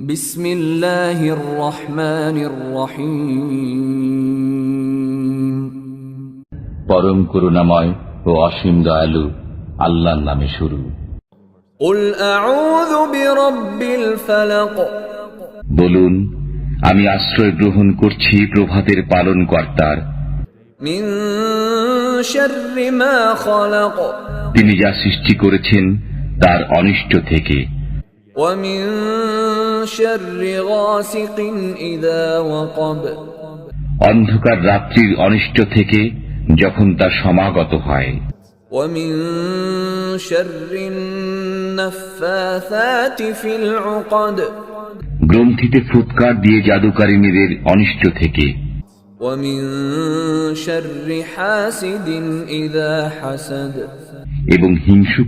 বিসমিল্লাহির রহমানির রহিম। পরম করুণাময় ও অসীম দয়ালু আল্লাহর নামে শুরু। কুল আউযু বিরাব্বিল ফালাক। বলুন, আমি আশ্রয় গ্রহণ করছি প্রভাতের পালনকর্তার। মিন শাররি মা খালাক। তিনি যা সৃষ্টি করেছেন তার অনিষ্ট থেকে। ওয়া মিন শাররি গাসিকিন ইযা ওয়াকাব। অন্ধকার রাত্রির অনিষ্ট থেকে যখন তা সমাগত হয়। ওয়া মিন শাররিন নাফফাসাতি ফিল উকাদ। গ্রন্থিতে ফুৎকার দিয়ে জাদুকারিনীদের অনিষ্ট থেকে। ওয়া মিন শাররি হাসিদিন ইযা হাসাদ। এবং হিংসুকের